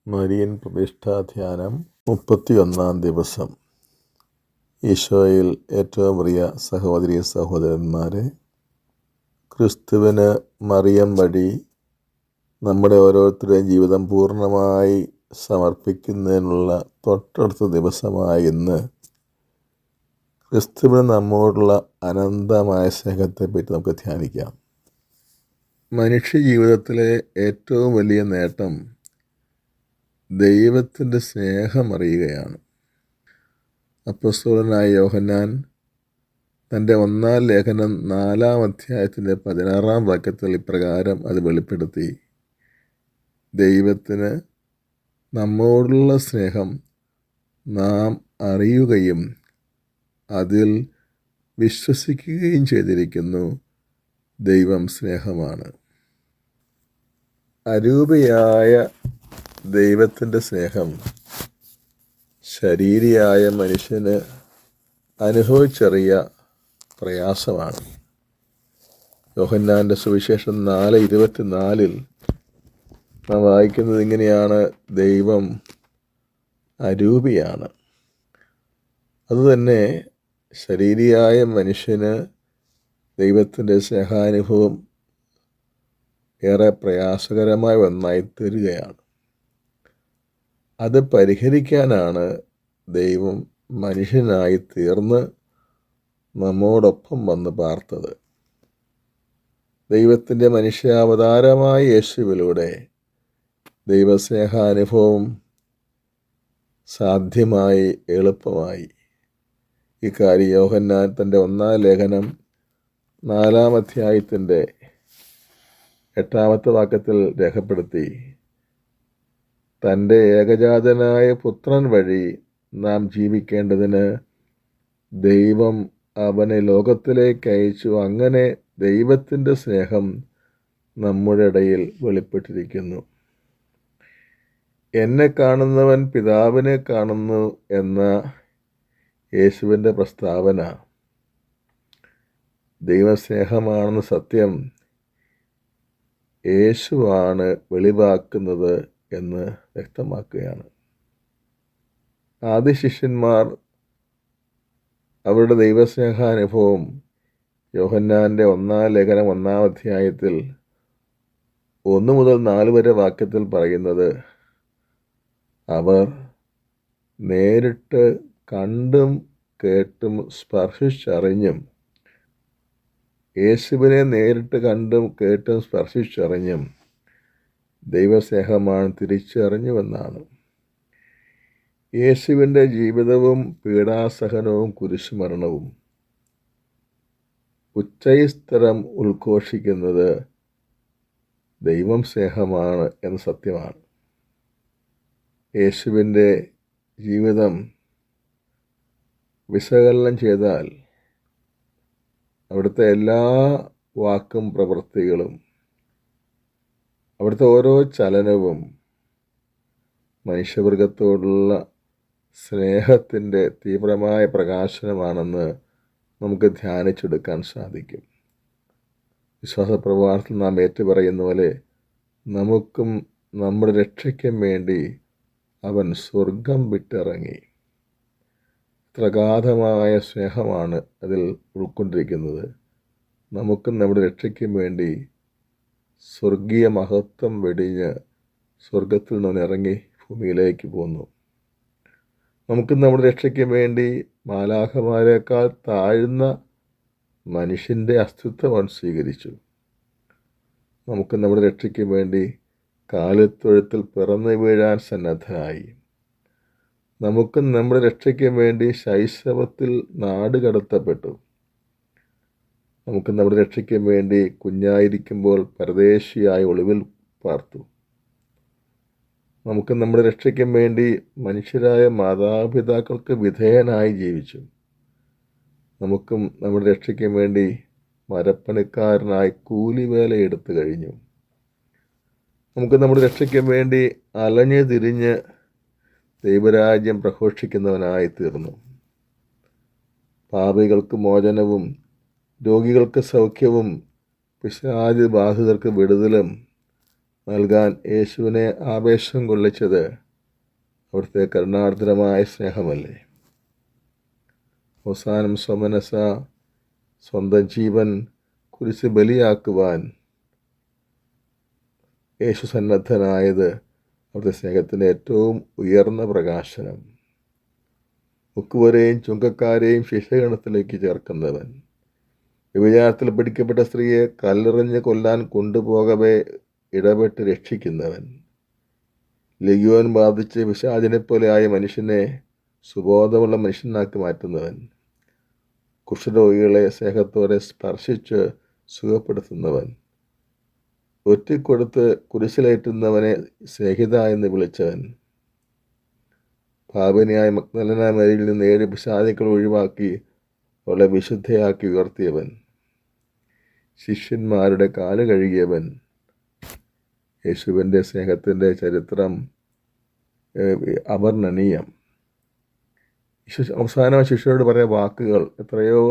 Marian പ്രതിഷ്ഠാധ്യാനം 31 ദിവസം. ഈശോയിൽ ഏറ്റവും പ്രിയ സഹോദരി സഹോദരന്മാരെ, ക്രിസ്തുവിന് മറിയം വഴി നമ്മുടെ ഓരോരുത്തരുടെയും ജീവിതം പൂർണ്ണമായി സമർപ്പിക്കുന്നതിനുള്ള തൊട്ടടുത്ത ദിവസമായ ഇന്ന് ക്രിസ്തുവിന് നമ്മോടുള്ള അനന്തമായ സ്നേഹത്തെപ്പറ്റി നമുക്ക് ധ്യാനിക്കാം. മനുഷ്യ ജീവിതത്തിലെ ഏറ്റവും വലിയ നേട്ടം ദൈവത്തിൻ്റെ സ്നേഹം അറിയുകയാണ്. അപ്പോസ്തലനായ യോഹന്നാൻ തൻ്റെ 1-ാം ലേഖനം 4-ാം അധ്യായത്തിൻ്റെ 16-ാം വാക്യത്തിൽ ഇപ്രകാരം അത് വെളിപ്പെടുത്തി: ദൈവത്തിന് നമ്മോടുള്ള സ്നേഹം നാം അറിയുകയും അതിൽ വിശ്വസിക്കുകയും ചെയ്തിരിക്കുന്നു. ദൈവം സ്നേഹമാണ്. അരൂപിയായ ദൈവത്തിൻ്റെ സ്നേഹം ശരീരിയായ മനുഷ്യന് അനുഭവിച്ചറിയ പ്രയാസമാണ്. യോഹന്നാൻ്റെ സുവിശേഷം 4:24 നാം വായിക്കുന്നത് ഇങ്ങനെയാണ്: ദൈവം അരൂപിയാണ്. അതുതന്നെ ശരീരിയായ മനുഷ്യന് ദൈവത്തിൻ്റെ സ്നേഹാനുഭവം ഏറെ പ്രയാസകരമായ ഒന്നായി തീരുകയാണ്. അത് പരിഹരിക്കാനാണ് ദൈവം മനുഷ്യനായി തീർന്ന് നമ്മോടൊപ്പം വന്ന് പാർത്തത്. ദൈവത്തിൻ്റെ മനുഷ്യാവതാരമായ യേശുവിലൂടെ ദൈവസ്നേഹാനുഭവം സാധ്യമായി, എളുപ്പമായി. ഇക്കാര്യം യോഹന്നാൻ തൻ്റെ 1-ാം ലേഖനം 4-ാം അധ്യായത്തിൻ്റെ 8-ാമത്തെ വാക്യത്തിൽ രേഖപ്പെടുത്തി: തൻ്റെ ഏകജാതനായ പുത്രൻ വഴി നാം ജീവിക്കേണ്ടതിന് ദൈവം അവനെ ലോകത്തിലേക്ക് അയച്ചു. അങ്ങനെ ദൈവത്തിൻ്റെ സ്നേഹം നമ്മുടെ ഇടയിൽ വെളിപ്പെട്ടിരിക്കുന്നു. എന്നെ കാണുന്നവൻ പിതാവിനെ കാണുന്നു എന്ന യേശുവിൻ്റെ പ്രസ്താവന ദൈവസ്നേഹമാണെന്ന സത്യം യേശുവാണ് വെളിവാക്കുന്നത് എന്ന് വ്യക്തമാക്കുകയാണ്. ആദ്യ ശിഷ്യന്മാർ അവരുടെ ദൈവസ്നേഹാനുഭവം യോഹന്നാൻ്റെ 1-ാം ലേഖനം 1-ാം അധ്യായത്തിൽ 1 മുതൽ 4 വരെ വാക്യത്തിൽ പറയുന്നത്: അവർ നേരിട്ട് കണ്ടും കേട്ടും സ്പർശിച്ചറിഞ്ഞും, യേശുവിനെ നേരിട്ട് കണ്ടും കേട്ടും സ്പർശിച്ചറിഞ്ഞും ദൈവസ്നേഹമാണ് തിരിച്ചറിഞ്ഞുവെന്നാണ്. യേശുവിൻ്റെ ജീവിതവും പീഡാസഹനവും കുരിശുമരണവും ഉച്ചൈസ്തരം ഉദ്ഘോഷിക്കുന്നത് ദൈവം സ്നേഹമാണ് എന്ന സത്യമാണ്. യേശുവിൻ്റെ ജീവിതം വിശകലനം ചെയ്താൽ അവിടുത്തെ എല്ലാ വാക്കും പ്രവൃത്തികളും, അവിടുത്തെ ഓരോ ചലനവും മനുഷ്യവർഗത്തോടുള്ള സ്നേഹത്തിൻ്റെ തീവ്രമായ പ്രകാശനമാണെന്ന് നമുക്ക് ധ്യാനിച്ചെടുക്കാൻ സാധിക്കും. വിശ്വാസപ്രമാണത്തിൽ നാം ഏറ്റുപറയുന്ന പോലെ നമുക്കും നമ്മുടെ രക്ഷയ്ക്കും വേണ്ടി അവൻ സ്വർഗം വിട്ടിറങ്ങി. പ്രഗാധമായ സ്നേഹമാണ് അതിൽ ഉൾക്കൊണ്ടിരിക്കുന്നത്. നമുക്കും നമ്മുടെ രക്ഷയ്ക്കും വേണ്ടി സ്വർഗീയ മഹത്വം വെടിഞ്ഞ് സ്വർഗത്തിൽ നിന്ന് ഇറങ്ങി ഭൂമിയിലേക്ക് പോന്നു. നമുക്ക് നമ്മുടെ രക്ഷയ്ക്ക് വേണ്ടി മാലാഖമാരേക്കാൾ താഴ്ന്ന മനുഷ്യൻ്റെ അസ്തിത്വം അവൻ സ്വീകരിച്ചു. നമുക്ക് നമ്മുടെ രക്ഷയ്ക്ക് വേണ്ടി കാലിത്തൊഴുത്തിൽ പിറന്നു വീഴാൻ സന്നദ്ധനായി. നമുക്ക് നമ്മുടെ രക്ഷയ്ക്ക് വേണ്ടി ശൈശവത്തിൽ നാട് കടത്തപ്പെട്ടു. നമുക്ക് നമ്മുടെ രക്ഷയ്ക്ക് വേണ്ടി കുഞ്ഞായിരിക്കുമ്പോൾ പരദേശിയായി ഒളിവിൽ പാർത്തു. നമുക്ക് നമ്മുടെ രക്ഷയ്ക്കും വേണ്ടി മനുഷ്യരായ മാതാപിതാക്കൾക്ക് വിധേയനായി ജീവിച്ചു. നമുക്കും നമ്മുടെ രക്ഷയ്ക്കും വേണ്ടി മരപ്പണിക്കാരനായി കൂലിവേല എടുത്തു കഴിഞ്ഞു. നമുക്ക് നമ്മുടെ രക്ഷയ്ക്കും വേണ്ടി അലഞ്ഞു തിരിഞ്ഞ് ദൈവരാജ്യം പ്രഘോഷിക്കുന്നവനായി തീർന്നു. പാപികൾക്ക് മോചനവും രോഗികൾക്ക് സൗഖ്യവും പിശാച് ബാധിതർക്ക് വിടുതലും നൽകാൻ യേശുവിനെ ആവേശം കൊള്ളിച്ചത് അവിടുത്തെ കരുണാർദ്രമായ സ്നേഹമല്ലേ? അവസാനം സ്വമനസ സ്വന്തം ജീവൻ കുരിശ് ബലിയാക്കുവാൻ യേശു സന്നദ്ധനായത് അവിടുത്തെ സ്നേഹത്തിൻ്റെ ഏറ്റവും ഉയർന്ന പ്രകാശനം. മുക്കുവരെയും ചുങ്കക്കാരെയും ശിഷ്യഗണത്തിലേക്ക് ചേർക്കുന്നവൻ, വ്യഭിചാരത്തിൽ പിടിക്കപ്പെട്ട സ്ത്രീയെ കല്ലെറിഞ്ഞ് കൊല്ലാൻ കൊണ്ടുപോകവേ ഇടപെട്ട് രക്ഷിക്കുന്നവൻ, ലഗ്യോൻ ബാധിച്ച് പിശാചിനെ പോലെയായ മനുഷ്യനെ സുബോധമുള്ള മനുഷ്യനാക്കി മാറ്റുന്നവൻ, കുഷ്ഠരോഗികളെ സ്നേഹത്തോടെ സ്പർശിച്ച് സുഖപ്പെടുത്തുന്നവൻ, ഒറ്റിക്കൊടുത്ത് കുരിശിലേറ്റുന്നവനെ സ്നേഹിത എന്ന് വിളിച്ചവൻ, പാപിനിയായ മഗ്ദലന മരിയിൽ നിന്ന് 7 പിശാചുക്കൾ ഒഴിവാക്കി അവളെ വിശുദ്ധയാക്കി ഉയർത്തിയവൻ, ശിഷ്യന്മാരുടെ കാല് കഴുകിയവൻ. യേശുവിൻ്റെ സ്നേഹത്തിൻ്റെ ചരിത്രം അവർണ്ണനീയം. അവസാനം ശിഷ്യരോട് പറയുന്ന വാക്കുകൾ എത്രയോ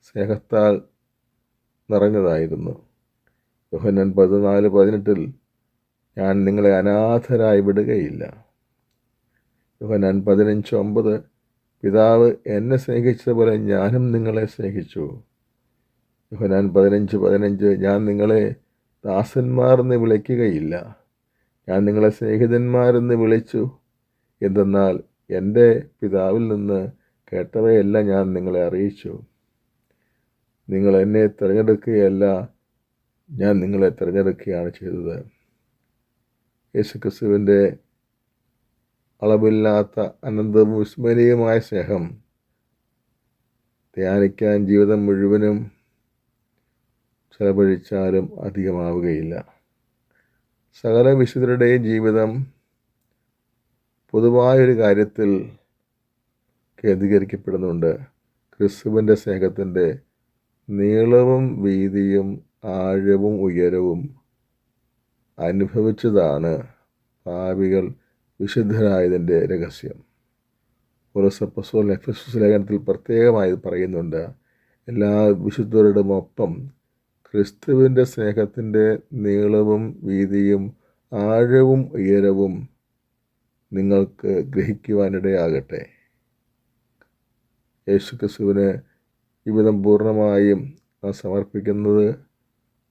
സ്നേഹത്താൽ നിറഞ്ഞതായിരുന്നു. യോഹന്നാൻ 14:18 ഞാൻ നിങ്ങളെ അനാഥരായി വിടുകയില്ല. യോഹന്നാൻ 15:9 പിതാവ് എന്നെ സ്നേഹിച്ചതുപോലെ ഞാനും നിങ്ങളെ സ്നേഹിച്ചു. യോഹന്നാൻ 15:15 ഞാൻ നിങ്ങളെ ദാസന്മാരെന്ന് വിളിക്കുകയില്ല, ഞാൻ നിങ്ങളെ സ്നേഹിതന്മാരെന്ന് വിളിച്ചു. എന്തെന്നാൽ എൻ്റെ പിതാവിൽ നിന്ന് കേട്ടവയെല്ലാം ഞാൻ നിങ്ങളെ അറിയിച്ചു. നിങ്ങൾ എന്നെ തിരഞ്ഞെടുക്കുകയല്ല, ഞാൻ നിങ്ങളെ തിരഞ്ഞെടുക്കുകയാണ് ചെയ്തത്. യേശുക്രിസ്തുവിൻ്റെ അളവില്ലാത്ത അനന്തവും വിസ്മരണീയമായ സ്നേഹം ധ്യാനിക്കാൻ ജീവിതം മുഴുവനും ചെലവഴിച്ചാലും അധികമാവുകയില്ല. സകല വിശുദ്ധരുടെയും ജീവിതം പൊതുവായൊരു കാര്യത്തിൽ കേന്ദ്രീകരിക്കപ്പെടുന്നുണ്ട്. ക്രിസ്തുവിൻ്റെ സ്നേഹത്തിൻ്റെ നീളവും വീതിയും ആഴവും ഉയരവും അനുഭവിച്ചതാണ് പാപികൾ വിശുദ്ധരായതിൻ്റെ രഹസ്യം. പൗലോസ് അപ്പോസ്തലൻ എഫെസോസ് ലേഖനത്തിൽ പ്രത്യേകമായി പറയുന്നുണ്ട്, എല്ലാ വിശുദ്ധരുടെയും ഒപ്പം ക്രിസ്തുവിൻ്റെ സ്നേഹത്തിൻ്റെ നീളവും വീതിയും ആഴവും ഉയരവും നിങ്ങൾക്ക് ഗ്രഹിക്കുവാനിടയാകട്ടെ. യേശുക്രിസ്തുവിന് ജീവിതം പൂർണ്ണമായും സമർപ്പിക്കുന്നത്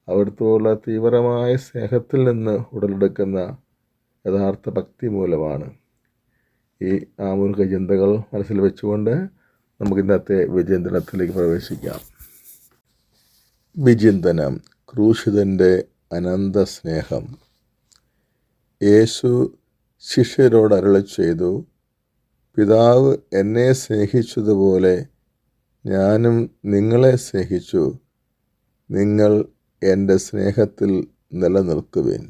അവിടുത്തോടുള്ള തീവ്രമായ സ്നേഹത്തിൽ നിന്ന് ഉടലെടുക്കുന്ന യഥാർത്ഥ ഭക്തി മൂലമാണ്. ഈ ആമുഖ ചിന്തകൾ മനസ്സിൽ വെച്ചുകൊണ്ട് നമുക്ക് ഇന്നത്തെ വിചിന്തനത്തിലേക്ക് പ്രവേശിക്കാം. വിചിന്തനം: ക്രൂശിതൻ്റെ അനന്ത സ്നേഹം. യേശു ശിഷ്യരോട് അരുളി ചെയ്തു, പിതാവ് എന്നെ സ്നേഹിച്ചതുപോലെ ഞാനും നിങ്ങളെ സ്നേഹിച്ചു, നിങ്ങൾ എൻ്റെ സ്നേഹത്തിൽ നിലനിൽക്കുവിൻ.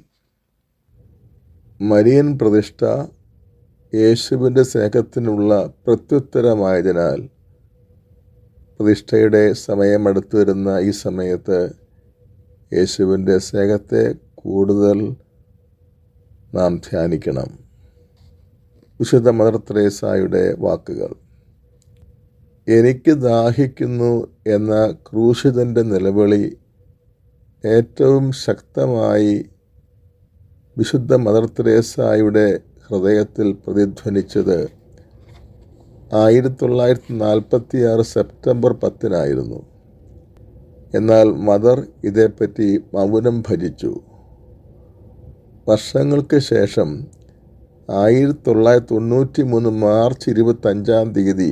മരിയൻ പ്രതിഷ്ഠ യേശുവിൻ്റെ സ്നേഹത്തിനുള്ള പ്രത്യുത്തരമായതിനാൽ പ്രതിഷ്ഠയുടെ സമയമടുത്തു വരുന്ന ഈ സമയത്ത് യേശുവിൻ്റെ സ്നേഹത്തെ കൂടുതൽ നാം ധ്യാനിക്കണം. വിശുദ്ധ മദർ തെരേസായുടെ വാക്കുകൾ: എനിക്ക് ദാഹിക്കുന്നു എന്ന ക്രൂശിതൻ്റെ നിലവിളി ഏറ്റവും ശക്തമായി വിശുദ്ധ മദർ തെരേസായുടെ ഹൃദയത്തിൽ പ്രതിധ്വനിച്ചത് 1946 സെപ്റ്റംബർ 10 എന്നാൽ മദർ ഇതേപ്പറ്റി മൗനം ഭജിച്ചു. വർഷങ്ങൾക്ക് ശേഷം 1993 മാർച്ച് 25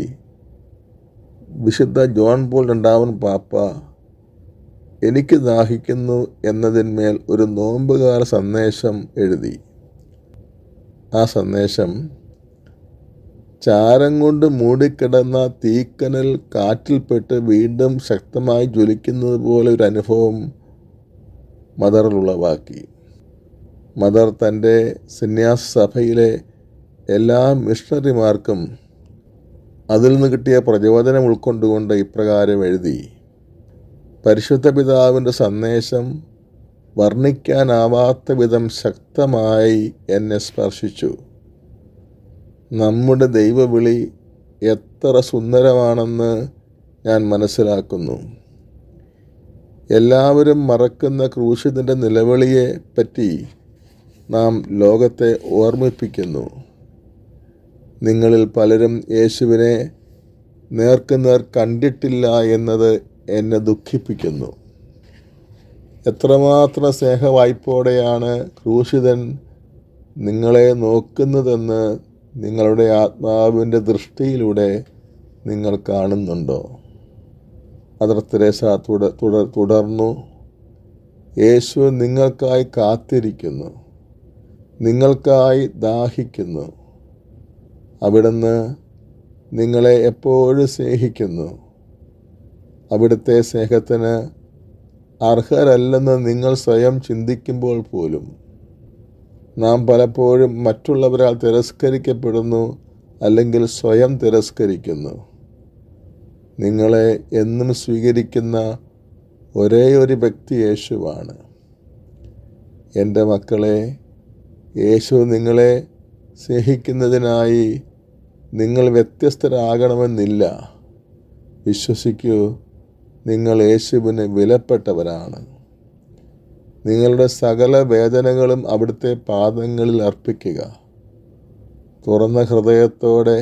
വിശുദ്ധ ജോൺ പോൾ II പാപ്പ എനിക്ക് ദാഹിക്കുന്നു എന്നതിന്മേൽ ഒരു നോമ്പുകാല സന്ദേശം എഴുതി. ആ സന്ദേശം ചാരം കൊണ്ട് മൂടിക്കിടന്ന തീക്കനൽ കാറ്റിൽപ്പെട്ട് വീണ്ടും ശക്തമായി ജ്വലിക്കുന്നത് പോലെ ഒരു അനുഭവം മദറിൽ ഉളവാക്കി. മദർ തൻ്റെ സന്യാസ സഭയിലെ എല്ലാ മിഷണറിമാർക്കും അതിൽ നിന്ന് കിട്ടിയ പ്രചോദനം ഉൾക്കൊണ്ടുകൊണ്ട് ഇപ്രകാരം എഴുതി: പരിശുദ്ധ പിതാവിൻ്റെ സന്ദേശം വർണ്ണിക്കാനാവാത്ത വിധം ശക്തമായി എന്നെ സ്പർശിച്ചു. നമ്മുടെ ദൈവവിളി എത്ര സുന്ദരമാണെന്ന് ഞാൻ മനസ്സിലാക്കുന്നു. എല്ലാവരും മറക്കുന്ന ക്രൂശിതൻ്റെ നിലവിളിയെ പറ്റി നാം ലോകത്തെ ഓർമ്മിപ്പിക്കുന്നു. നിങ്ങളിൽ പലരും യേശുവിനെ നേർക്കുനേർ കണ്ടിട്ടില്ല എന്നത് എന്നെ ദുഃഖിപ്പിക്കുന്നു. എത്രമാത്രം സ്നേഹവായ്പോടെയാണ് ക്രൂശിതൻ നിങ്ങളെ നോക്കുന്നതെന്ന് നിങ്ങളുടെ ആത്മാവിൻ്റെ ദൃഷ്ടിയിലൂടെ നിങ്ങൾ കാണുന്നുണ്ടോ? മദർ തെരേസ തുടർന്നു, യേശു നിങ്ങൾക്കായി കാത്തിരിക്കുന്നു, നിങ്ങൾക്കായി ദാഹിക്കുന്നു. അവിടുന്ന് നിങ്ങളെ എപ്പോഴും സ്നേഹിക്കുന്നു. അവിടുത്തെ സ്നേഹത്തിന് അർഹരല്ലെന്ന് നിങ്ങൾ സ്വയം ചിന്തിക്കുമ്പോൾ പോലും നാം പലപ്പോഴും മറ്റുള്ളവരാൽ തിരസ്കരിക്കപ്പെടുന്നു, അല്ലെങ്കിൽ സ്വയം തിരസ്കരിക്കുന്നു. നിങ്ങളെ എന്നും സ്വീകരിക്കുന്ന ഒരേ ഒരു വ്യക്തി യേശുവാണ്. എൻ്റെ മക്കളെ, യേശു നിങ്ങളെ സ്നേഹിക്കുന്നതിനായി നിങ്ങൾ വ്യത്യസ്തരാകണമെന്നില്ല. വിശ്വസിക്കൂ, നിങ്ങൾ യേശുവിന് വിലപ്പെട്ടവരാണ്. നിങ്ങളുടെ സകല വേദനകളും അവിടുത്തെ പാദങ്ങളിൽ അർപ്പിക്കുക. തുറന്ന ഹൃദയത്തോടെ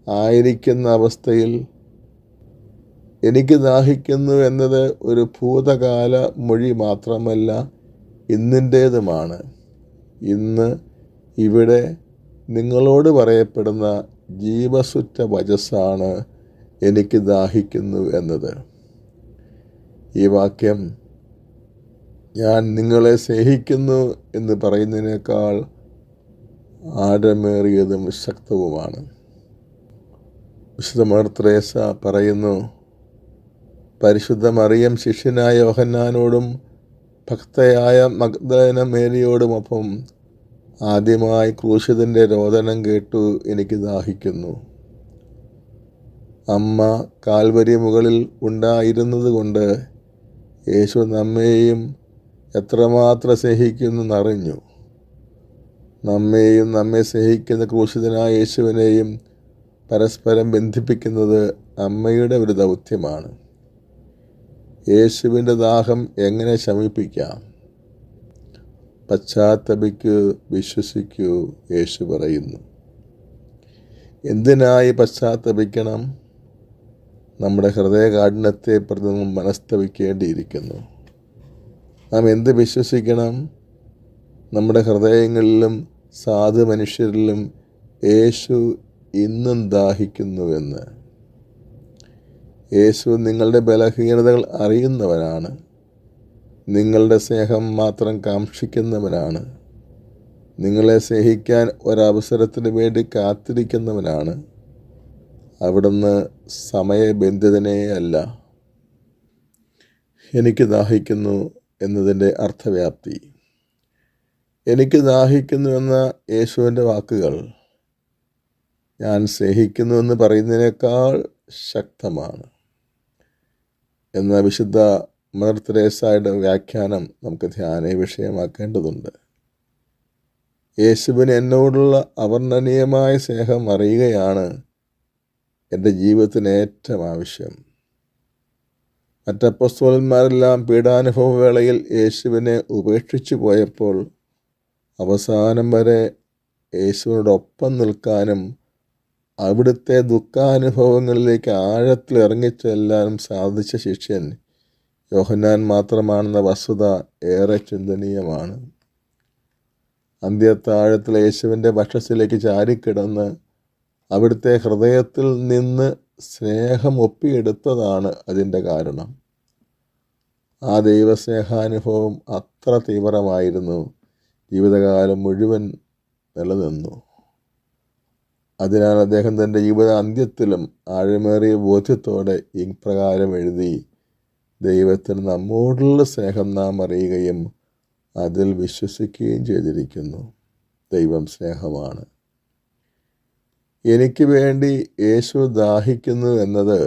ആയിരിക്കുന്ന അവസ്ഥയിൽ എനിക്ക് ദാഹിക്കുന്നു എന്നത് ഒരു ഭൂതകാല മൊഴി മാത്രമല്ല, ഇന്നിൻ്റേതുമാണ്. ഇന്ന് ഇവിടെ നിങ്ങളോട് പറയപ്പെടുന്ന ജീവസുറ്റ വചസ്സാണ് എനിക്ക് ദാഹിക്കുന്നു എന്നത്. ഈ വാക്യം ഞാൻ നിങ്ങളെ സ്നേഹിക്കുന്നു എന്ന് പറയുന്നതിനേക്കാൾ ആഴമേറിയതും ശക്തവുമാണ്. വിശുദ്ധ മദർ തെരേസ പറയുന്നു, പരിശുദ്ധ മറിയം ശിഷ്യനായ യോഹന്നാനോടും ഭക്തയായ മഗ്ദലേന മേരിയോടുമൊപ്പം ആദ്യമായി ക്രൂശിതൻ്റെ രോദനം കേട്ടു എനിക്ക് ദാഹിക്കുന്നു. അമ്മ കാൽവരി മുകളിൽ ഉണ്ടായിരുന്നത് കൊണ്ട് യേശു നമ്മെയും എത്രമാത്രം സ്നേഹിക്കുന്നെന്നറിഞ്ഞു. നമ്മെയും നമ്മെ സ്നേഹിക്കുന്ന ക്രൂശിതനായ യേശുവിനെയും പരസ്പരം ബന്ധിപ്പിക്കുന്നത് അമ്മയുടെ ഒരു ദൗത്യമാണ്. യേശുവിൻ്റെ ദാഹം എങ്ങനെ ശമിപ്പിക്കാം? പശ്ചാത്തപിക്കൂ, വിശ്വസിക്കൂ, യേശു പറയുന്നു. എന്തിനായി പശ്ചാത്തപിക്കണം? നമ്മുടെ ഹൃദയകാഠിന്യത്തെ പ്രതി മനസ്തപിക്കേണ്ടിയിരിക്കുന്നു. നാം എന്ത് വിശ്വസിക്കണം? നമ്മുടെ ഹൃദയങ്ങളിലും സാധു മനുഷ്യരിലും യേശു ഇന്നും ദാഹിക്കുന്നുവെന്ന്. യേശു നിങ്ങളുടെ ബലഹീനതകൾ അറിയുന്നവനാണ്. നിങ്ങളുടെ സ്നേഹം മാത്രം കാക്ഷിക്കുന്നവനാണ്. നിങ്ങളെ സ്നേഹിക്കാൻ ഒരവസരത്തിന് വേണ്ടി കാത്തിരിക്കുന്നവനാണ്. അവിടുന്ന് സമയബന്ധിതനേ അല്ല. എനിക്ക് ദാഹിക്കുന്നു എന്നതിൻ്റെ അർത്ഥവ്യാപ്തി. എനിക്ക് ദാഹിക്കുന്നു എന്ന യേശുവിൻ്റെ വാക്കുകൾ ഞാൻ സ്നേഹിക്കുന്നു എന്ന് പറയുന്നതിനേക്കാൾ ശക്തമാണ്. എന്ന വിശുദ്ധ മദർ തെരേസയുടെ വ്യാഖ്യാനം നമുക്ക് ധ്യാന വിഷയമാക്കേണ്ടതുണ്ട്. യേശുവിന് എന്നോടുള്ള അവർണ്ണനീയമായ സ്നേഹം അറിയുകയാണ് എൻ്റെ ജീവിതത്തിന് ഏറ്റവും ആവശ്യം. മറ്റപ്പോസ്തലന്മാരെല്ലാം പീഡാനുഭവ വേളയിൽ യേശുവിനെ ഉപേക്ഷിച്ചു പോയപ്പോൾ അവസാനം വരെ യേശുവിനോടൊപ്പം നിൽക്കാനും അവിടുത്തെ ദുഃഖാനുഭവങ്ങളിലേക്ക് ആഴത്തിൽ ഇറങ്ങിച്ചെല്ലാനും സാധിച്ച ശിഷ്യൻ യോഹന്നാൻ മാത്രമാണെന്ന വസ്തുത ഏറെ ചിന്തനീയമാണ്. അന്ത്യത്താഴത്തിൽ യേശുവിൻ്റെ വക്ഷത്തിലേക്ക് ചാരിക്കിടന്ന് അവിടുത്തെ ഹൃദയത്തിൽ നിന്ന് സ്നേഹം ഒപ്പിയെടുത്തതാണ് അതിൻ്റെ കാരണം. ആ ദൈവസ്നേഹാനുഭവം അത്ര തീവ്രമായിരുന്നു, ജീവിതകാലം മുഴുവൻ നിലനിന്നു. അതിനാൽ അദ്ദേഹം തൻ്റെ ജീവിത അന്ത്യത്തിലും ആഴമേറിയ ബോധ്യത്തോടെ ഇപ്രകാരം എഴുതി, ദൈവത്തിന് നമ്മോടുള്ള സ്നേഹം നാം അറിയുകയും അതിൽ വിശ്വസിക്കുകയും ചെയ്തിരിക്കുന്നു. ദൈവം സ്നേഹമാണ്. എനിക്ക് വേണ്ടി യേശു ദാഹിക്കുന്നു എന്നത്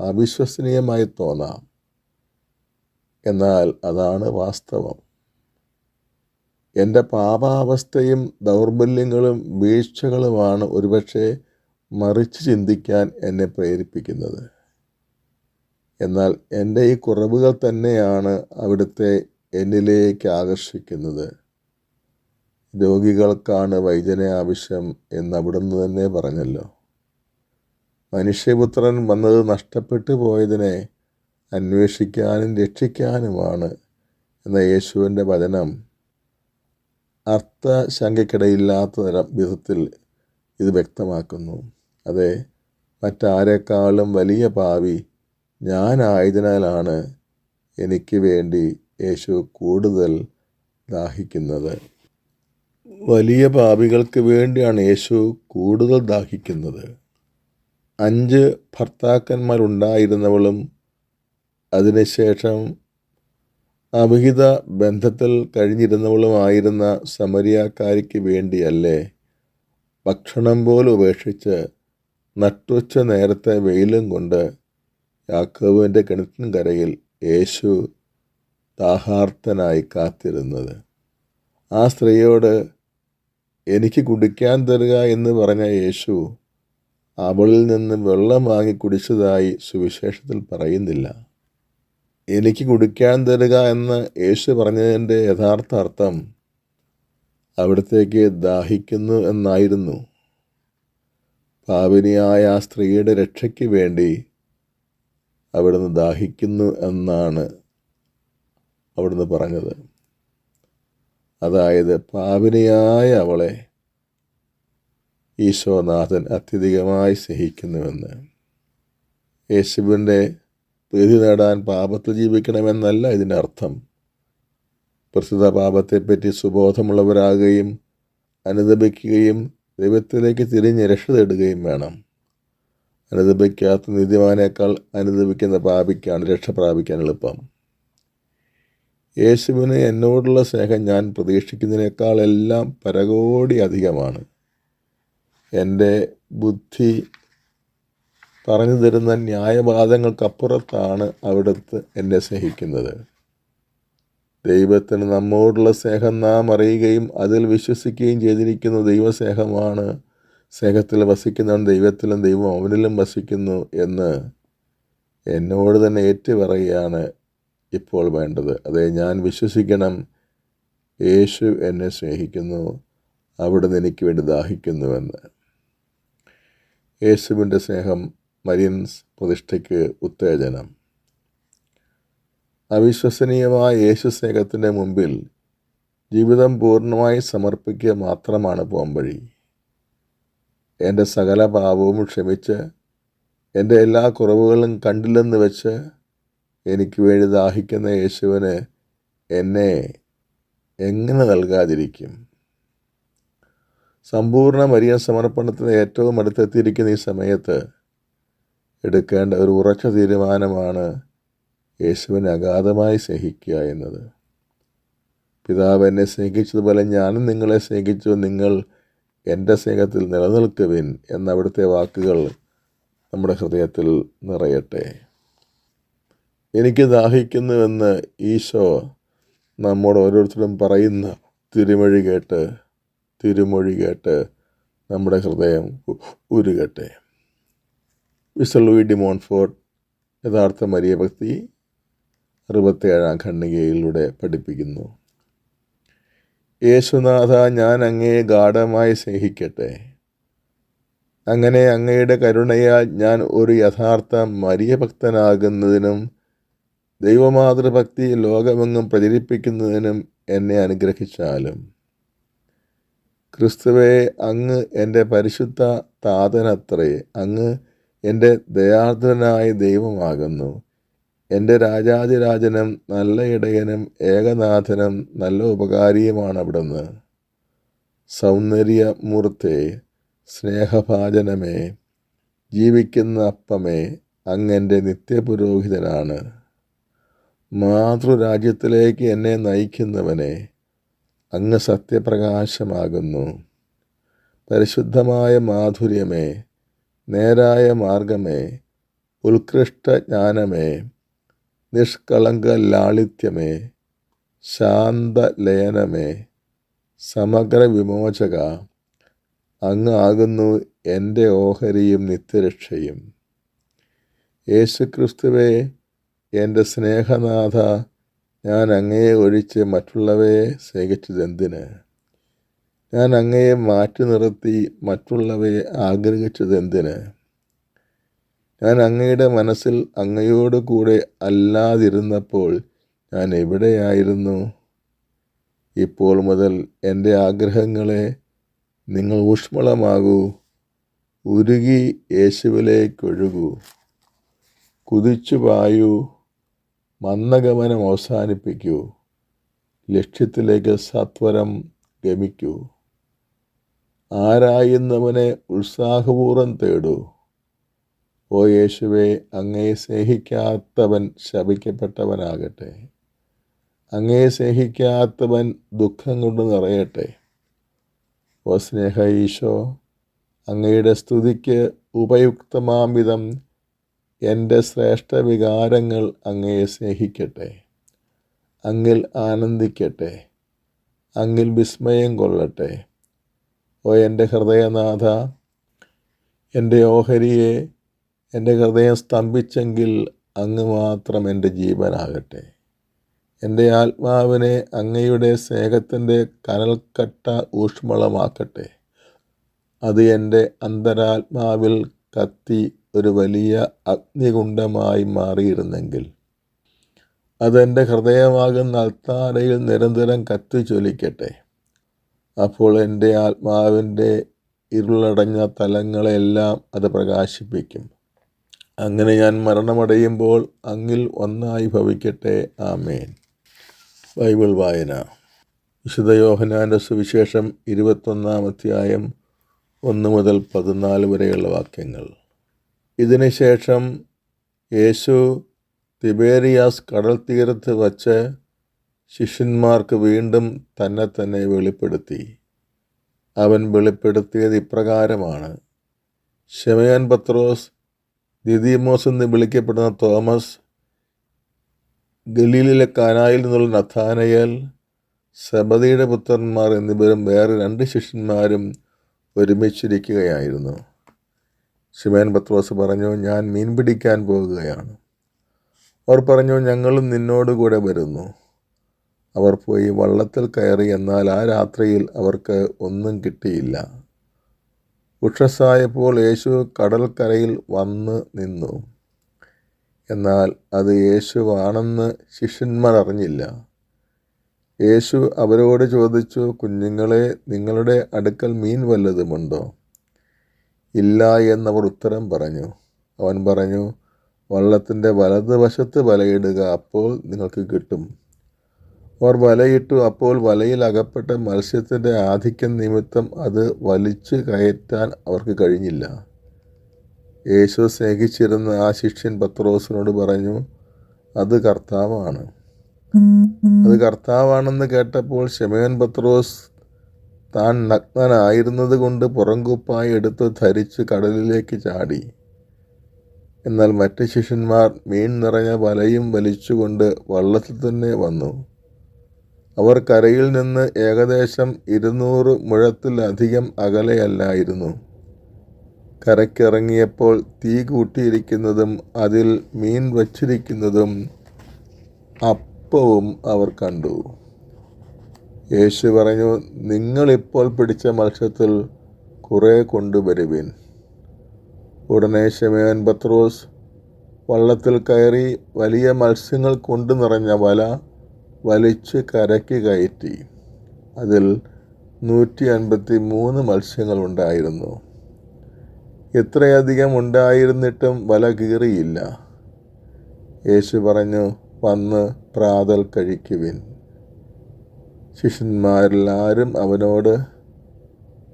അവിശ്വസനീയമായി തോന്നാം, എന്നാൽ അതാണ് വാസ്തവം. എൻ്റെ പാപാവസ്ഥയും ദൗർബല്യങ്ങളും വീഴ്ചകളുമാണ് ഒരുപക്ഷെ മറിച്ച് ചിന്തിക്കാൻ എന്നെ പ്രേരിപ്പിക്കുന്നത്. എന്നാൽ എൻ്റെ ഈ കുറവുകൾ തന്നെയാണ് അവിടുത്തെ എന്നിലേക്ക് ആകർഷിക്കുന്നത്. രോഗികൾക്കാണ് വൈദ്യനെ ആവശ്യം എന്ന് അവിടുന്ന് തന്നെ പറഞ്ഞല്ലോ. മനുഷ്യപുത്രൻ വന്നത് നഷ്ടപ്പെട്ടു പോയതിനെ അന്വേഷിക്കാനും രക്ഷിക്കാനുമാണ് എന്ന യേശുവിൻ്റെ വചനം അർത്ഥശങ്കയ്ക്കിടയില്ലാത്ത വിധത്തിൽ ഇത് വ്യക്തമാക്കുന്നു. അതെ, മറ്റാരെക്കാളും വലിയ പാപി ഞാനായതിനാലാണ് എനിക്ക് വേണ്ടി യേശു കൂടുതൽ ദാഹിക്കുന്നത്. വലിയ പാപികൾക്ക് വേണ്ടിയാണ് യേശു കൂടുതൽ ദാഹിക്കുന്നത്. 5 ഭർത്താക്കന്മാരുണ്ടായിരുന്നവളും അതിനുശേഷം അവിഹിത ബന്ധത്തിൽ കഴിഞ്ഞിരുന്നവളുമായിരുന്ന സമരിയാക്കാരിക്ക് വേണ്ടിയല്ലേ ഭക്ഷണം പോലും ഉപേക്ഷിച്ച് നട്ടുച്ച നേരത്തെ വെയിലും കൊണ്ട് യാക്കോബിൻ്റെ കിണറ്റിൻകരയിൽ യേശു ദാഹാർത്തനായി കാത്തിരുന്നത്. ആ സ്ത്രീയോട് എനിക്ക് കുടിക്കാൻ തരിക എന്ന് പറഞ്ഞ യേശു അവളിൽ നിന്ന് വെള്ളം വാങ്ങി കുടിച്ചതായി സുവിശേഷത്തിൽ പറയുന്നില്ല. എനിക്ക് കുടിക്കാൻ തരിക എന്ന് യേശു പറഞ്ഞതിൻ്റെ യഥാർത്ഥ അർത്ഥം അവിടത്തേക്ക് ദാഹിക്കുന്നു എന്നായിരുന്നു. പാപിനിയായ ആ സ്ത്രീയുടെ രക്ഷയ്ക്ക് വേണ്ടി അവിടുന്ന് ദാഹിക്കുന്നു എന്നാണ് അവിടുന്ന് പറഞ്ഞത്. അതായത് പാപിനിയായ അവളെ ഈശോനാഥൻ അത്യധികമായി സ്നേഹിക്കുന്നുവെന്ന്. യേശുവിൻ്റെ പ്രീതി നേടാൻ പാപത്തിൽ ജീവിക്കണമെന്നല്ല ഇതിൻ്റെ അർത്ഥം. പ്രസ്തുത പാപത്തെപ്പറ്റി സുബോധമുള്ളവരാകുകയും അനുദപിക്കുകയും ദൈവത്തിലേക്ക് തിരിഞ്ഞ് രക്ഷ തേടുകയും വേണം. അനുദപിക്കാത്ത നീതിമാനേക്കാൾ അനുദപിക്കുന്ന പാപിക്കാണ് രക്ഷ പ്രാപിക്കാൻ എളുപ്പം. യേശുവിന് എന്നോടുള്ള സ്നേഹം ഞാൻ പ്രതീക്ഷിക്കുന്നതിനേക്കാൾ എല്ലാം പരകോടി അധികമാണ്. എൻ്റെ ബുദ്ധി പറഞ്ഞു തരുന്ന ന്യായവാദങ്ങൾക്കപ്പുറത്താണ് അവിടുത്തെ എന്നെ സ്നേഹിക്കുന്നത്. ദൈവത്തിന് നമ്മോടുള്ള സ്നേഹം നാം അറിയുകയും അതിൽ വിശ്വസിക്കുകയും ചെയ്തിരിക്കുന്ന ദൈവസ്നേഹമാണ്. സ്നേഹത്തിൽ വസിക്കുന്നവൻ ദൈവത്തിലും ദൈവം അവനിലും വസിക്കുന്നു എന്ന് എന്നോട് തന്നെ ഏറ്റുപറയുകയാണ് ഇപ്പോൾ വേണ്ടത്. അതെ, ഞാൻ വിശ്വസിക്കണം, യേശു എന്നെ സ്നേഹിക്കുന്നു, അവിടുന്ന് എനിക്ക് വേണ്ടി ദാഹിക്കുന്നുവെന്ന്. യേശുവിൻ്റെ സ്നേഹം മരിയൻസ് പ്രതിഷ്ഠയ്ക്ക് ഉത്തേജനം. അവിശ്വസനീയമായ യേശു സ്നേഹത്തിൻ്റെ മുമ്പിൽ ജീവിതം പൂർണ്ണമായി സമർപ്പിക്കുക മാത്രമാണ് പോംവഴി. എൻ്റെ സകല പാപവും ക്ഷമിച്ച് എൻ്റെ എല്ലാ കുറവുകളും കണ്ടില്ലെന്ന് വെച്ച് എനിക്ക് വേണ്ടി ദാഹിക്കുന്ന യേശുവിന് എന്നെ എങ്ങനെ നൽകാതിരിക്കും? സമ്പൂർണ്ണ മരിയൻ സമർപ്പണത്തിന് ഏറ്റവും അടുത്തെത്തിയിരിക്കുന്ന ഈ സമയത്ത് എടുക്കേണ്ട ഒരു ഉറച്ച തീരുമാനമാണ് യേശുവിനെ അഗാധമായി സ്നേഹിക്കുക എന്നത്. പിതാവ് എന്നെ സ്നേഹിച്ചതുപോലെ ഞാനും നിങ്ങളെ സ്നേഹിച്ചു, നിങ്ങൾ എൻ്റെ സ്നേഹത്തിൽ നിലനിൽക്കുവിൻ എന്ന അവിടുത്തെ വാക്കുകൾ നമ്മുടെ ഹൃദയത്തിൽ നിറയട്ടെ. എനിക്ക് ദാഹിക്കുന്നുവെന്ന് ഈശോ നമ്മോട് ഓരോരുത്തരും പറയുന്ന തിരുമൊഴി കേട്ട് നമ്മുടെ ഹൃദയം ഉരുകട്ടെ. വിശുദ്ധ ലൂയി ഡി മോൺഫോർട്ട് യഥാർത്ഥ മരിയഭക്തി 67-ാം ഖണ്ഡികയിലൂടെ പഠിപ്പിക്കുന്നു. യേശുനാഥ, ഞാൻ അങ്ങയെ ഗാഢമായി സ്നേഹിക്കട്ടെ. അങ്ങനെ അങ്ങയുടെ കരുണയാൽ ഞാൻ ഒരു യഥാർത്ഥ മരിയഭക്തനാകുന്നതിനും ദൈവമാതൃഭക്തി ലോകമെങ്ങും പ്രചരിപ്പിക്കുന്നതിനും എന്നെ അനുഗ്രഹിച്ചാലും. ക്രിസ്തുവേ, അങ്ങ് എൻ്റെ പരിശുദ്ധ താതനത്രേ. അങ്ങ് എൻ്റെ ദയാർദ്രനായ ദൈവമാകുന്നു. എൻ്റെ രാജാതിരാജനും നല്ല ഇടയനും ഏകനാഥനും നല്ല ഉപകാരിയുമാണ് അവിടുന്ന്. സൗന്ദര്യമൂർത്തേ, സ്നേഹഭാജനമേ, ജീവിക്കുന്ന അപ്പമേ, അങ്ങെൻ്റെ നിത്യപുരോഹിതനാണ്. മാതൃരാജ്യത്തിലേക്ക് എന്നെ നയിക്കുന്നവനെ, അങ്ങ് സത്യപ്രകാശമാകുന്നു. പരിശുദ്ധമായ മാധുര്യമേ, നേരായ മാർഗമേ, ഉത്കൃഷ്ട ജ്ഞാനമേ, നിഷ്കളങ്ക ലാളിത്യമേ, ശാന്തലയനമേ, സമഗ്ര വിമോചക, അങ്ങ് ആകുന്നു എൻ്റെ ഓഹരിയും നിത്യരക്ഷയും. യേശുക്രിസ്തുവേ, എൻ്റെ സ്നേഹനാഥ, ഞാൻ അങ്ങയെ ഒഴിച്ച് മറ്റുള്ളവയെ സ്നേഹിച്ചതെന്തിന്? ഞാൻ അങ്ങയെ മാറ്റി നിർത്തി മറ്റുള്ളവയെ ആഗ്രഹിച്ചത് എന്തിന്? ഞാൻ അങ്ങയുടെ മനസ്സിൽ അങ്ങയോട് കൂടെ അല്ലാതിരുന്നപ്പോൾ ഞാൻ എവിടെയായിരുന്നു? ഇപ്പോൾ മുതൽ എൻ്റെ ആഗ്രഹങ്ങളെ നിങ്ങൾ ഊഷ്മളമാകൂ, ഉരുകി യേശുവിലേക്കൊഴുകൂ, കുതിച്ചു പായൂ, മന്ദഗമനം അവസാനിപ്പിക്കൂ, ലക്ഷ്യത്തിലേക്ക് സത്വരം ഗമിക്കൂ. ആരായുന്നവനെ ഉത്സാഹപൂർവ്വം തേടൂ. ഓ യേശുവേ, അങ്ങയെ സ്നേഹിക്കാത്തവൻ ശപിക്കപ്പെട്ടവനാകട്ടെ. അങ്ങയെ സ്നേഹിക്കാത്തവൻ ദുഃഖം കൊണ്ട് നിറയട്ടെ. ഓ സ്നേഹ ഈശോ, അങ്ങയുടെ സ്തുതിക്ക് ഉപയുക്തമാം വിധം എൻ്റെ ശ്രേഷ്ഠ വികാരങ്ങൾ അങ്ങയെ സ്നേഹിക്കട്ടെ, അങ്ങിൽ ആനന്ദിക്കട്ടെ, അങ്ങിൽ വിസ്മയം കൊള്ളട്ടെ. ഓ എൻ്റെ ഹൃദയനാഥ, എൻ്റെ ഓഹരിയെ എൻ്റെ ഹൃദയം സ്തംഭിച്ചെങ്കിൽ അങ്ങ് മാത്രം എൻ്റെ ജീവനാകട്ടെ. എൻ്റെ ആത്മാവിനെ അങ്ങയുടെ സ്നേഹത്തിൻ്റെ കനൽക്കട്ട ഊഷ്മളമാക്കട്ടെ. അത് എൻ്റെ അന്തരാത്മാവിൽ കത്തി ഒരു വലിയ അഗ്നികുണ്ഡമായി മാറിയിരുന്നെങ്കിൽ അതെൻ്റെ ഹൃദയമാകുന്ന അൾത്താരയിൽ നിരന്തരം കത്തിച്ചൊലിക്കട്ടെ. അപ്പോൾ എൻ്റെ ആത്മാവിൻ്റെ ഇരുളടഞ്ഞ തലങ്ങളെല്ലാം അത് പ്രകാശിപ്പിക്കും. അങ്ങനെ ഞാൻ മരണമടയുമ്പോൾ അങ്ങിൽ ഒന്നായി ഭവിക്കട്ടെ. ആമേൻ. ബൈബിൾ വായന. വിശുദ്ധ യോഹന്നാൻ്റെ സുവിശേഷം 21-ാം അധ്യായം 1 മുതൽ 14 വരെയുള്ള വാക്യങ്ങൾ. ഇതിന് ശേഷം യേശു തിബേരിയാസ് കടൽ തീരത്ത് വച്ച് ശിഷ്യന്മാർക്ക് വീണ്ടും തന്നെ വെളിപ്പെടുത്തി. അവൻ വെളിപ്പെടുത്തിയത് ഇപ്രകാരമാണ്. ശിമയോൻ പത്രോസ്, ദിദിമോസ് എന്ന് വിളിക്കപ്പെടുന്ന തോമസ്, ഗലീലിലെ കാനായിൽ നിന്നുള്ള നഥാനയേൽ, സെബദിയുടെ പുത്രന്മാർ എന്നിവരും വേറെ 2 ശിഷ്യന്മാരും ഒരുമിച്ചിരിക്കുകയായിരുന്നു. ശിമയോൻ പത്രോസ് പറഞ്ഞു, ഞാൻ മീൻ പിടിക്കാൻ പോകുകയാണ്. അവർ പറഞ്ഞു, ഞങ്ങളും നിന്നോടുകൂടെ വരുന്നു. അവർ പോയി വള്ളത്തിൽ കയറി. എന്നാൽ ആ രാത്രിയിൽ അവർക്ക് ഒന്നും കിട്ടിയില്ല. ഉഷസ്സായപ്പോൾ യേശു കടൽക്കരയിൽ വന്ന് നിന്നു. എന്നാൽ അത് യേശുവാണെന്ന് ശിഷ്യന്മാർ അറിഞ്ഞില്ല. യേശു അവരോട് ചോദിച്ചു, കുഞ്ഞുങ്ങളെ, നിങ്ങളുടെ അടുക്കൽ മീൻ വല്ലതുമുണ്ടോ? ഇല്ല എന്നവർ ഉത്തരം പറഞ്ഞു. അവൻ പറഞ്ഞു, വള്ളത്തിൻ്റെ വലതുവശത്ത് വലയിടുക, അപ്പോൾ നിങ്ങൾക്ക് കിട്ടും. അവർ വലയിട്ടു. അപ്പോൾ വലയിൽ അകപ്പെട്ട മത്സ്യത്തിൻ്റെ ആധിക്യം നിമിത്തം അത് വലിച്ചു കയറ്റാൻ അവർക്ക് കഴിഞ്ഞില്ല. യേശു സ്നേഹിച്ചിരുന്ന ആ ശിഷ്യൻ പത്രോസിനോട് പറഞ്ഞു, അത് കർത്താവാണ്. അത് കർത്താവാണെന്ന് കേട്ടപ്പോൾ ശിമയോൻ പത്രോസ് താൻ നഗ്നനായിരുന്നത് കൊണ്ട് പുറംകുപ്പായി എടുത്ത് ധരിച്ച് കടലിലേക്ക് ചാടി. എന്നാൽ മറ്റ് ശിഷ്യന്മാർ മീൻ നിറഞ്ഞ വലയും വലിച്ചുകൊണ്ട് വള്ളത്തിൽ തന്നെ വന്നു. അവർ കരയിൽ നിന്ന് ഏകദേശം 200 മുഴത്തിലധികം അകലെയല്ലായിരുന്നു. കരയ്ക്കിറങ്ങിയപ്പോൾ തീ കൂട്ടിയിരിക്കുന്നതും അതിൽ മീൻ വച്ചിരിക്കുന്നതും അപ്പവും അവർ കണ്ടു. യേശു പറഞ്ഞു, നിങ്ങളിപ്പോൾ പിടിച്ച മത്സ്യത്തിൽ കുറേ കൊണ്ടുവരുവിൻ. ഉടനെ ശിമയോൻ പത്രോസ് വള്ളത്തിൽ കയറി വലിയ മത്സ്യങ്ങൾ കൊണ്ട് നിറഞ്ഞ വല വലിച്ച് കരയ്ക്ക് കയറ്റി. അതിൽ 153 മത്സ്യങ്ങളുണ്ടായിരുന്നു. ഇത്രയധികം ഉണ്ടായിരുന്നിട്ടും വല കീറിയില്ല. യേശു പറഞ്ഞു, വന്ന് പ്രാതൽ കഴിക്കുവിൻ. ശിഷ്യന്മാരിൽ ആരും അവനോട്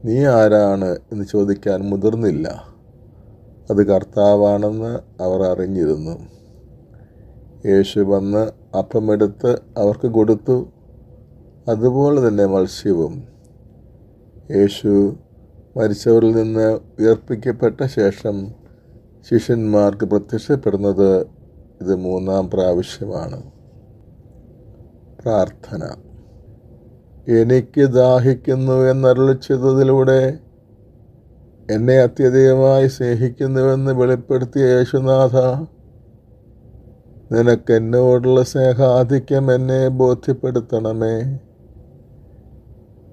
നീ ആരാണ് എന്ന് ചോദിക്കാൻ മുതിർന്നില്ല. അത് കർത്താവാണെന്ന് അവർ അറിഞ്ഞിരുന്നു. യേശു വന്ന് അപ്പമെടുത്ത് അവർക്ക് കൊടുത്തു. അതുപോലെ തന്നെ മത്സ്യവും. യേശു മരിച്ചവരിൽ നിന്ന് ഉയർപ്പിക്കപ്പെട്ട ശേഷം ശിഷ്യന്മാർക്ക് പ്രത്യക്ഷപ്പെടുന്നത് ഇത് 3-ാം പ്രാവശ്യമാണ്. പ്രാർത്ഥന. എനിക്ക് ദാഹിക്കുന്നു എന്നരുളിച്ചതിലൂടെ എന്നെ അത്യധികമായി സ്നേഹിക്കുന്നുവെന്ന് വെളിപ്പെടുത്തിയ യേശുനാഥ, നിനക്ക് എന്നോടുള്ള സ്നേഹാധിക്യം എന്നെ ബോധ്യപ്പെടുത്തണമേ.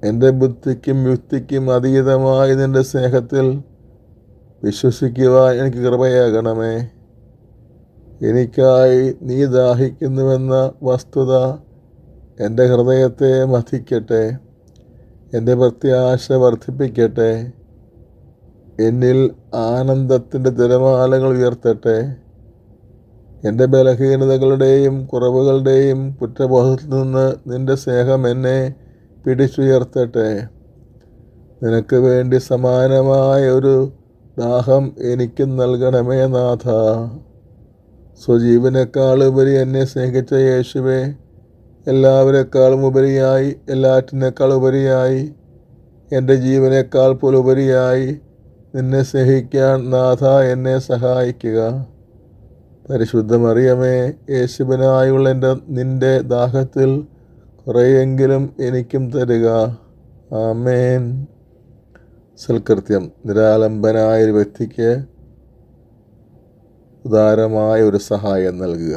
എൻ്റെ ബുദ്ധിക്കും യുക്തിക്കും അതീതമായി നിൻ്റെ സ്നേഹത്തിൽ വിശ്വസിക്കുവാൻ എനിക്ക് കൃപയാകണമേ. എനിക്കായി നീ ദാഹിക്കുന്നുവെന്ന വസ്തുത എൻ്റെ ഹൃദയത്തെ മഥിക്കട്ടെ, എൻ്റെ പ്രത്യാശ വർദ്ധിപ്പിക്കട്ടെ, എന്നിൽ ആനന്ദത്തിൻ്റെ തിരമാലകൾ ഉയർത്തട്ടെ. എൻ്റെ ബലഹീനതകളുടെയും കുറവുകളുടെയും കുറ്റബോധത്തിൽ നിന്ന് നിൻ്റെ സ്നേഹം എന്നെ പിടിച്ചുയർത്തട്ടെ. നിനക്ക് വേണ്ടി സമാനമായ ഒരു ദാഹം എനിക്ക് നൽകണമേ നാഥ. സ്വജീവനേക്കാൾ ഉപരി എന്നെ സ്നേഹിച്ച യേശുവേ, എല്ലാവരെക്കാളും ഉപരിയായി, എല്ലാറ്റിനേക്കാൾ ഉപരിയായി, എൻ്റെ ജീവനേക്കാൾ പോലുപരിയായി നിന്നെ സ്നേഹിക്കാൻ നാഥ എന്നെ സഹായിക്കുക. പരിശുദ്ധ മറിയമേ, യേശുവിനായുള്ള നിൻ്റെ ദാഹത്തിൽ കുറേയെങ്കിലും എനിക്കും തരിക. ആമേൻ. സൽകൃത്യം. നിരാലംബനായ ഒരു വ്യക്തിക്ക് ഉദാരമായ ഒരു സഹായം നൽകുക.